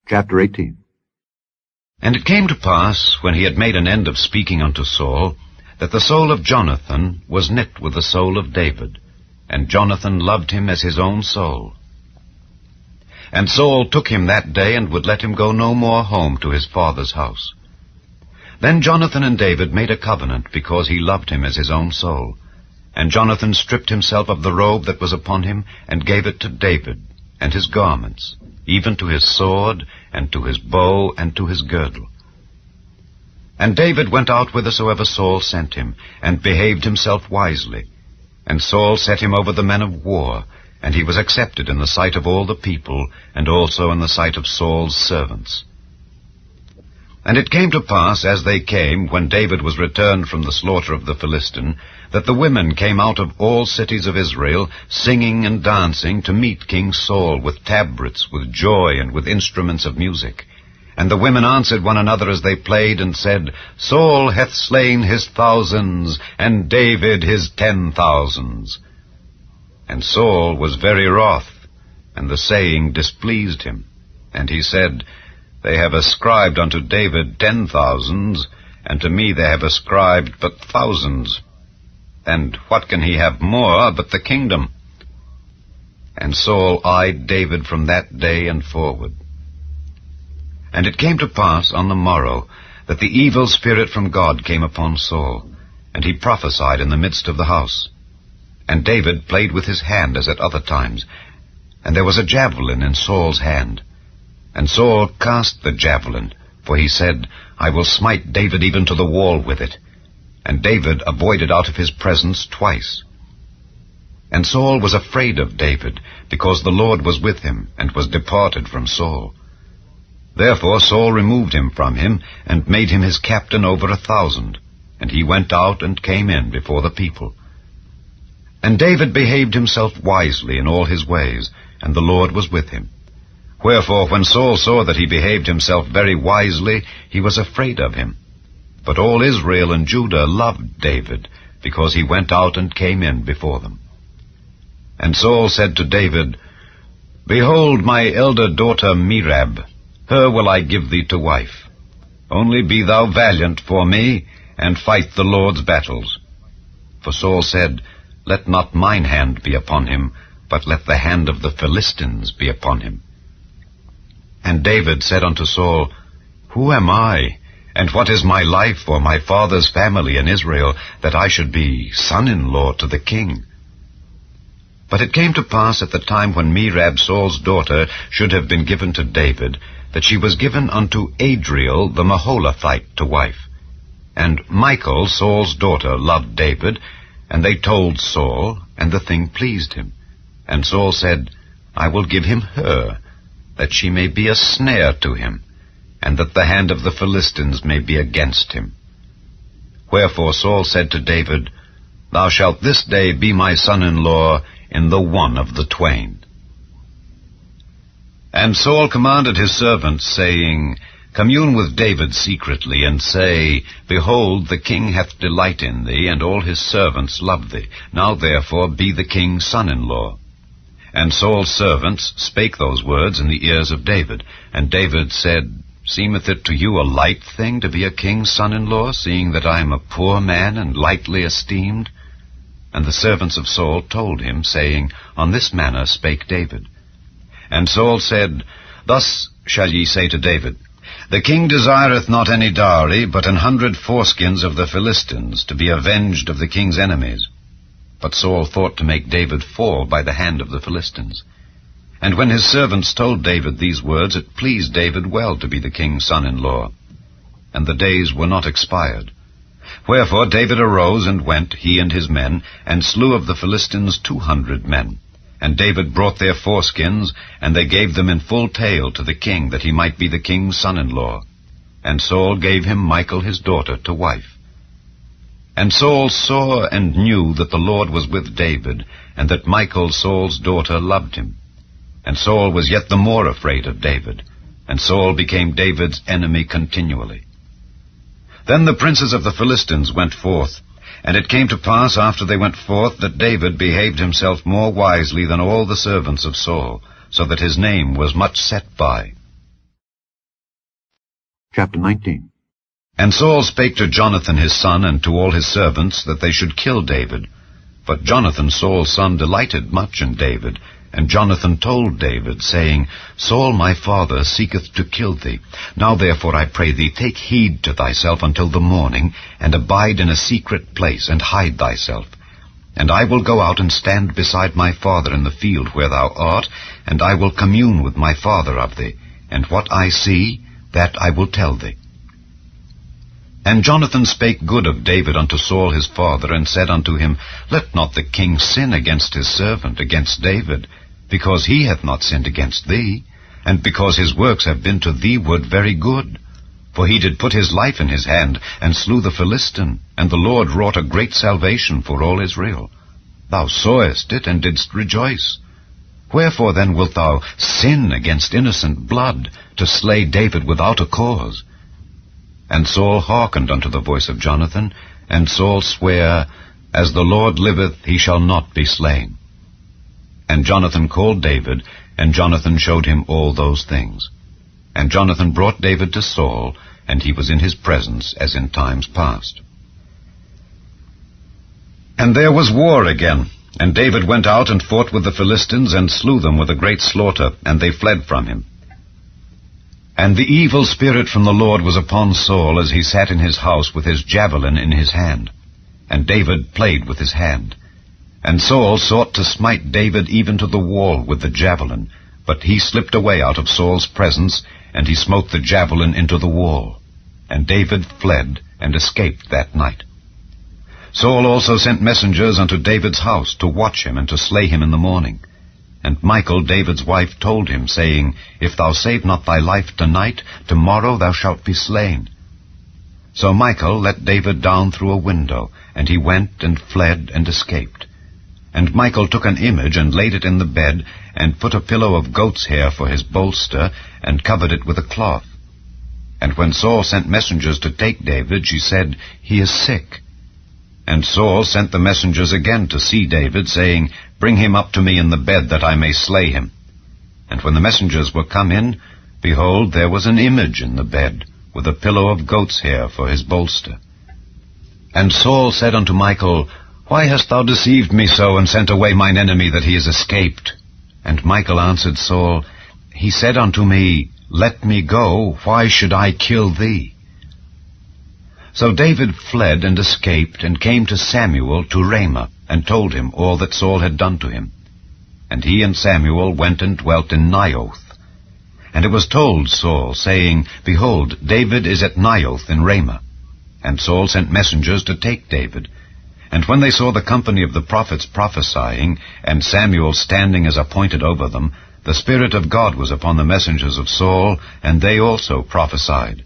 Chapter 18. And it came to pass, when he had made an end of speaking unto Saul, that the soul of Jonathan was knit with the soul of David, and Jonathan loved him as his own soul. And Saul took him that day, and would let him go no more home to his father's house. Then Jonathan and David made a covenant, because he loved him as his own soul. And Jonathan stripped himself of the robe that was upon him, and gave it to David, and his garments, even to his sword, and to his bow, and to his girdle. And David went out whithersoever Saul sent him, and behaved himself wisely. And Saul set him over the men of war, and he was accepted in the sight of all the people, and also in the sight of Saul's servants. And it came to pass, as they came, when David was returned from the slaughter of the Philistine, that the women came out of all cities of Israel, singing and dancing, to meet King Saul with tabrets, with joy, and with instruments of music. And the women answered one another as they played, and said, Saul hath slain his thousands, and David his 10,000s. And Saul was very wroth, and the saying displeased him. And he said, They have ascribed unto David 10,000s, and to me they have ascribed but thousands. And what can he have more but the kingdom? And Saul eyed David from that day and forward. And it came to pass on the morrow that the evil spirit from God came upon Saul, and he prophesied in the midst of the house. And David played with his hand as at other times, and there was a javelin in Saul's hand. And Saul cast the javelin, for he said, I will smite David even to the wall with it. And David avoided out of his presence twice. And Saul was afraid of David, because the Lord was with him, and was departed from Saul. Therefore Saul removed him from him, and made him his captain over 1,000. And he went out and came in before the people. And David behaved himself wisely in all his ways, and the Lord was with him. Wherefore, when Saul saw that he behaved himself very wisely, he was afraid of him. But all Israel and Judah loved David, because he went out and came in before them. And Saul said to David, Behold my elder daughter Merab, her will I give thee to wife. Only be thou valiant for me, and fight the Lord's battles. For Saul said, Let not mine hand be upon him, but let the hand of the Philistines be upon him. And David said unto Saul, Who am I, and what is my life or my father's family in Israel, that I should be son-in-law to the king? But it came to pass at the time when Merab Saul's daughter should have been given to David, that she was given unto Adriel the Maholathite to wife. And Michal, Saul's daughter, loved David, and they told Saul, and the thing pleased him. And Saul said, I will give him her, that she may be a snare to him, and that the hand of the Philistines may be against him. Wherefore Saul said to David, Thou shalt this day be my son-in-law in the one of the twain. And Saul commanded his servants, saying, Commune with David secretly, and say, Behold, the king hath delight in thee, and all his servants love thee. Now therefore be the king's son-in-law. And Saul's servants spake those words in the ears of David. And David said, Seemeth it to you a light thing to be a king's son-in-law, seeing that I am a poor man and lightly esteemed? And the servants of Saul told him, saying, On this manner spake David. And Saul said, Thus shall ye say to David, The king desireth not any dowry, but 100 foreskins of the Philistines, to be avenged of the king's enemies. But Saul thought to make David fall by the hand of the Philistines. And when his servants told David these words, it pleased David well to be the king's son-in-law. And the days were not expired. Wherefore David arose and went, he and his men, and slew of the Philistines 200 men. And David brought their foreskins, and they gave them in full tale to the king, that he might be the king's son-in-law. And Saul gave him Michal his daughter to wife. And Saul saw and knew that the Lord was with David, and that Michal Saul's daughter loved him. And Saul was yet the more afraid of David, and Saul became David's enemy continually. Then the princes of the Philistines went forth, and it came to pass after they went forth that David behaved himself more wisely than all the servants of Saul, so that his name was much set by. Chapter 19. And Saul spake to Jonathan his son and to all his servants that they should kill David. But Jonathan Saul's son delighted much in David. And Jonathan told David, saying, Saul my father seeketh to kill thee. Now therefore I pray thee, take heed to thyself until the morning, and abide in a secret place, and hide thyself. And I will go out and stand beside my father in the field where thou art, and I will commune with my father of thee, and what I see, that I will tell thee. And Jonathan spake good of David unto Saul his father, and said unto him, Let not the king sin against his servant, against David, because he hath not sinned against thee, and because his works have been to thee-ward very good. For he did put his life in his hand, and slew the Philistine, and the Lord wrought a great salvation for all Israel. Thou sawest it, and didst rejoice. Wherefore then wilt thou sin against innocent blood, to slay David without a cause? And Saul hearkened unto the voice of Jonathan, and Saul sware, As the Lord liveth, he shall not be slain. And Jonathan called David, and Jonathan showed him all those things. And Jonathan brought David to Saul, and he was in his presence as in times past. And there was war again, and David went out and fought with the Philistines, and slew them with a great slaughter, and they fled from him. And the evil spirit from the Lord was upon Saul, as he sat in his house with his javelin in his hand. And David played with his hand. And Saul sought to smite David even to the wall with the javelin, but he slipped away out of Saul's presence, and he smote the javelin into the wall. And David fled, and escaped that night. Saul also sent messengers unto David's house, to watch him, and to slay him in the morning. And Michal, David's wife, told him, saying, If thou save not thy life tonight, tomorrow thou shalt be slain. So Michal let David down through a window, and he went and fled and escaped. And Michal took an image, and laid it in the bed, and put a pillow of goat's hair for his bolster, and covered it with a cloth. And when Saul sent messengers to take David, she said, He is sick. And Saul sent the messengers again to see David, saying, Bring him up to me in the bed, that I may slay him. And when the messengers were come in, behold, there was an image in the bed, with a pillow of goat's hair for his bolster. And Saul said unto Michal, Why hast thou deceived me so, and sent away mine enemy, that he is escaped? And Michal answered Saul, He said unto me, Let me go, why should I kill thee? So David fled and escaped, and came to Samuel to Ramah, and told him all that Saul had done to him. And he and Samuel went and dwelt in Naioth. And it was told Saul, saying, Behold, David is at Naioth in Ramah. And Saul sent messengers to take David. And when they saw the company of the prophets prophesying, and Samuel standing as appointed over them, the Spirit of God was upon the messengers of Saul, and they also prophesied.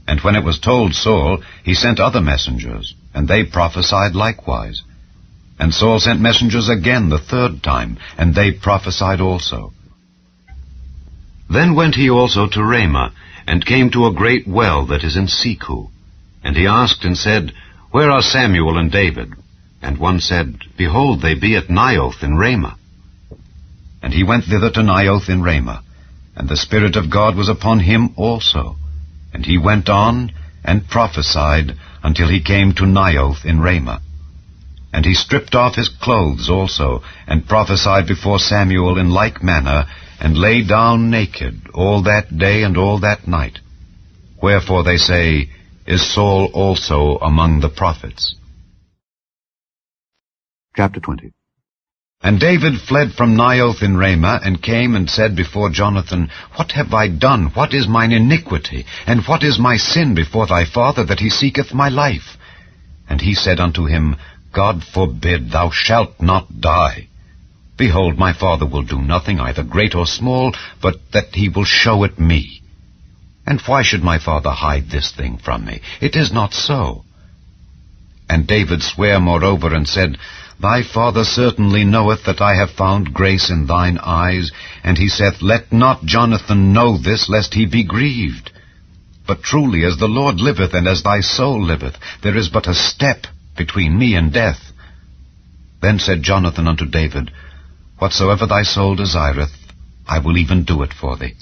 And when it was told Saul, he sent other messengers, and they prophesied likewise. And Saul sent messengers again the third time, and they prophesied also. Then went he also to Ramah, and came to a great well that is in Seku. And he asked and said, Where are Samuel and David? And one said, Behold, they be at Naioth in Ramah. And he went thither to Naioth in Ramah, and the Spirit of God was upon him also. And he went on, and prophesied, until he came to Naioth in Ramah. And he stripped off his clothes also, and prophesied before Samuel in like manner, and lay down naked all that day and all that night. Wherefore they say, Is Saul also among the prophets? Chapter 20. And David fled from Naioth in Ramah, and came and said before Jonathan, What have I done? What is mine iniquity? And what is my sin before thy father, that he seeketh my life? And he said unto him, God forbid, thou shalt not die. Behold, my father will do nothing, either great or small, but that he will show it me. And why should my father hide this thing from me? It is not so. And David sware moreover, and said, Thy father certainly knoweth that I have found grace in thine eyes, and he saith, Let not Jonathan know this, lest he be grieved. But truly, as the Lord liveth, and as thy soul liveth, there is but a step between me and death. Then said Jonathan unto David, Whatsoever thy soul desireth, I will even do it for thee.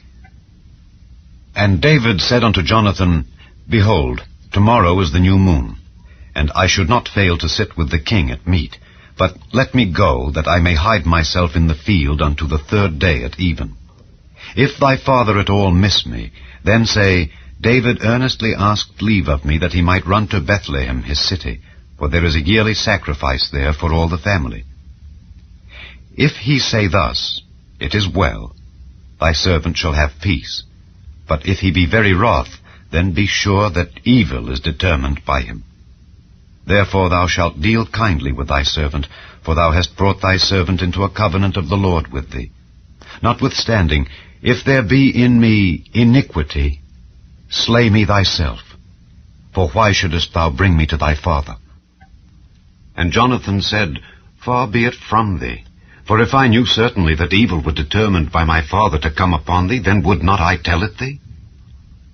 And David said unto Jonathan, Behold, tomorrow is the new moon, and I should not fail to sit with the king at meat, but let me go, that I may hide myself in the field unto the 3rd day at even. If thy father at all miss me, then say, David earnestly asked leave of me that he might run to Bethlehem his city, for there is a yearly sacrifice there for all the family. If he say thus, It is well, thy servant shall have peace. But if he be very wroth, then be sure that evil is determined by him. Therefore thou shalt deal kindly with thy servant, for thou hast brought thy servant into a covenant of the Lord with thee. Notwithstanding, if there be in me iniquity, slay me thyself, for why shouldest thou bring me to thy father? And Jonathan said, Far be it from thee, for if I knew certainly that evil were determined by my father to come upon thee, then would not I tell it thee?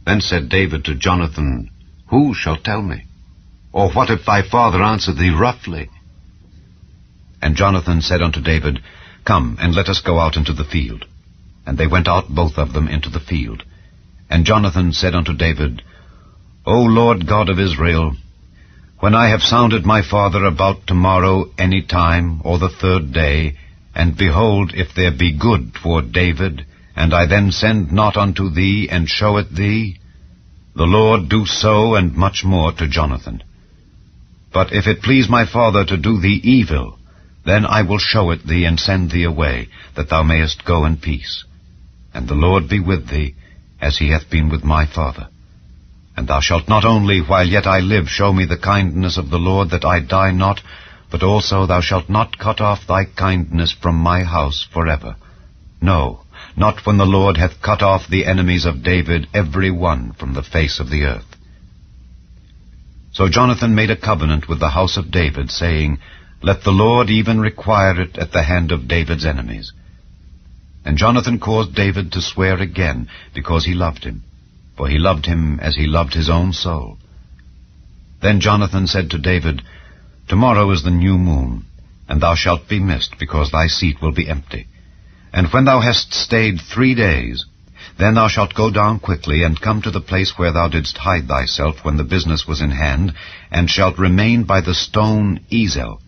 Then said David to Jonathan, Who shall tell me? Or what if thy father answer thee roughly? And Jonathan said unto David, Come, and let us go out into the field. And they went out both of them into the field. And Jonathan said unto David, O Lord God of Israel, when I have sounded my father about tomorrow any time, or the 3rd day, and behold, if there be good toward David, and I then send not unto thee, and show it thee, the Lord do so, and much more to Jonathan. But if it please my father to do thee evil, then I will show it thee, and send thee away, that thou mayest go in peace. And the Lord be with thee, as he hath been with my father. And thou shalt not only, while yet I live, show me the kindness of the Lord, that I die not, but also thou shalt not cut off thy kindness from my house forever. No, not when the Lord hath cut off the enemies of David, every one from the face of the earth. So Jonathan made a covenant with the house of David, saying, Let the Lord even require it at the hand of David's enemies. And Jonathan caused David to swear again, because he loved him, for he loved him as he loved his own soul. Then Jonathan said to David, Tomorrow is the new moon, and thou shalt be missed, because thy seat will be empty. And when thou hast stayed 3 days, then thou shalt go down quickly, and come to the place where thou didst hide thyself when the business was in hand, and shalt remain by the stone Ezel.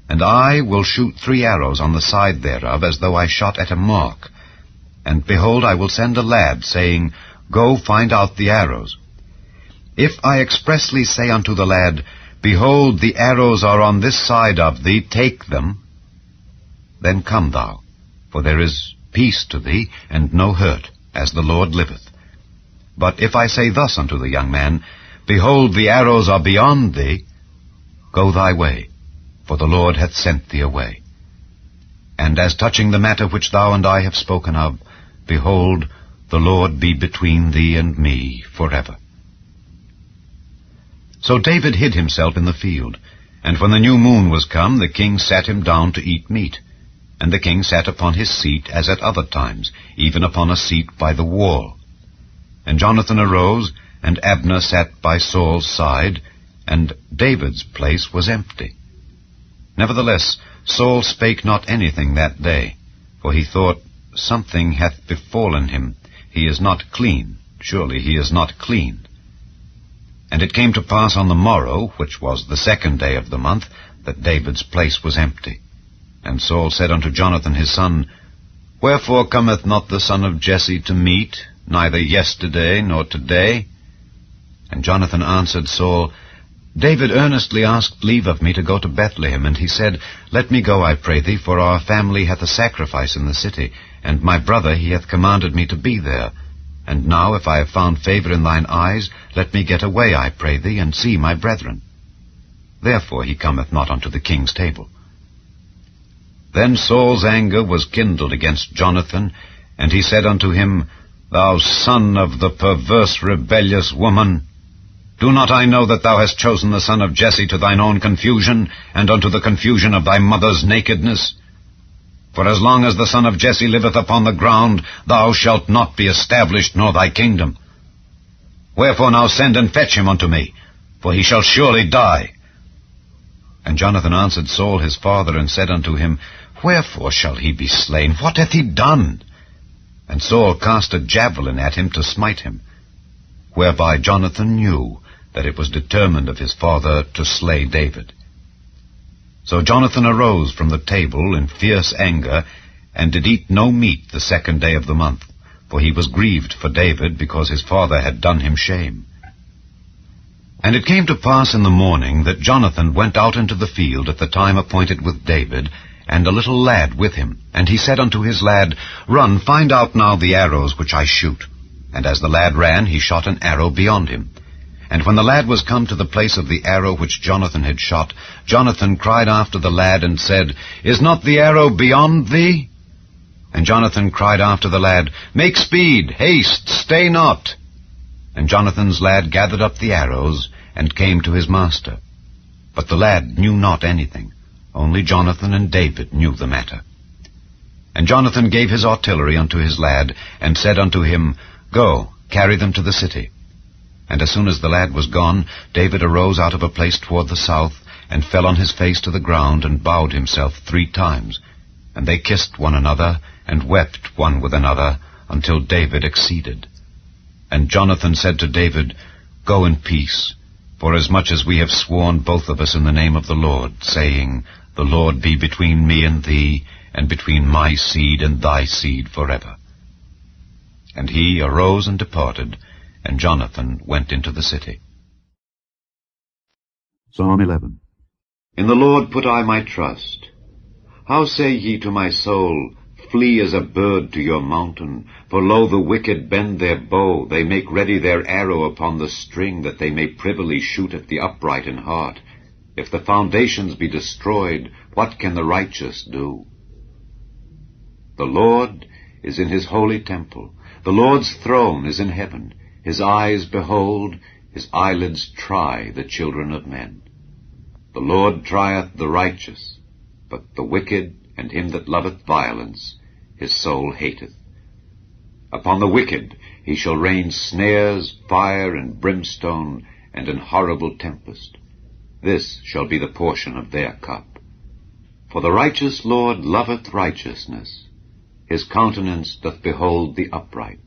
And I will shoot 3 arrows on the side thereof, as though I shot at a mark. And behold, I will send a lad, saying, Go find out the arrows. If I expressly say unto the lad, Behold, the arrows are on this side of thee, take them, then come thou, for there is peace to thee, and no hurt, as the Lord liveth. But if I say thus unto the young man, Behold, the arrows are beyond thee, go thy way, for the Lord hath sent thee away. And as touching the matter which thou and I have spoken of, behold, the Lord be between thee and me forever. So David hid himself in the field, and when the new moon was come, the king sat him down to eat meat. And the king sat upon his seat, as at other times, even upon a seat by the wall. And Jonathan arose, and Abner sat by Saul's side, and David's place was empty. Nevertheless, Saul spake not anything that day, for he thought, Something hath befallen him, he is not clean, surely he is not clean. And it came to pass on the morrow, which was the 2nd day of the month, that David's place was empty. And Saul said unto Jonathan his son, Wherefore cometh not the son of Jesse to meat, neither yesterday nor today? And Jonathan answered Saul, David earnestly asked leave of me to go to Bethlehem, and he said, Let me go, I pray thee, for our family hath a sacrifice in the city, and my brother he hath commanded me to be there. And now, if I have found favor in thine eyes, let me get away, I pray thee, and see my brethren. Therefore he cometh not unto the king's table. Then Saul's anger was kindled against Jonathan, and he said unto him, Thou son of the perverse rebellious woman, do not I know that thou hast chosen the son of Jesse to thine own confusion, and unto the confusion of thy mother's nakedness? For as long as the son of Jesse liveth upon the ground, thou shalt not be established, nor thy kingdom. Wherefore now send and fetch him unto me, for he shall surely die. And Jonathan answered Saul his father, and said unto him, Wherefore shall he be slain? What hath he done? And Saul cast a javelin at him to smite him, whereby Jonathan knew that it was determined of his father to slay David. So Jonathan arose from the table in fierce anger, and did eat no meat the 2nd day of the month, for he was grieved for David, because his father had done him shame. And it came to pass in the morning that Jonathan went out into the field at the time appointed with David, and a little lad with him. And he said unto his lad, Run, find out now the arrows which I shoot. And as the lad ran, he shot an arrow beyond him. And when the lad was come to the place of the arrow which Jonathan had shot, Jonathan cried after the lad, and said, Is not the arrow beyond thee? And Jonathan cried after the lad, Make speed, haste, stay not. And Jonathan's lad gathered up the arrows, and came to his master. But the lad knew not anything. Only Jonathan and David knew the matter. And Jonathan gave his artillery unto his lad, and said unto him, Go, carry them to the city. And as soon as the lad was gone, David arose out of a place toward the south, and fell on his face to the ground, and bowed himself 3 times. And they kissed one another, and wept one with another, until David exceeded. And Jonathan said to David, Go in peace, forasmuch as we have sworn both of us in the name of the Lord, saying, The Lord be between me and thee, and between my seed and thy seed forever. And he arose and departed, and Jonathan went into the city. Psalm 11. In the Lord put I my trust. How say ye to my soul, Flee as a bird to your mountain? For lo, the wicked bend their bow, they make ready their arrow upon the string, that they may privily shoot at the upright in heart. If the foundations be destroyed, what can the righteous do? The Lord is in his holy temple. The Lord's throne is in heaven. His eyes behold, his eyelids try the children of men. The Lord trieth the righteous, but the wicked and him that loveth violence his soul hateth. Upon the wicked he shall rain snares, fire, and brimstone, and an horrible tempest. This shall be the portion of their cup. For the righteous Lord loveth righteousness. His countenance doth behold the upright.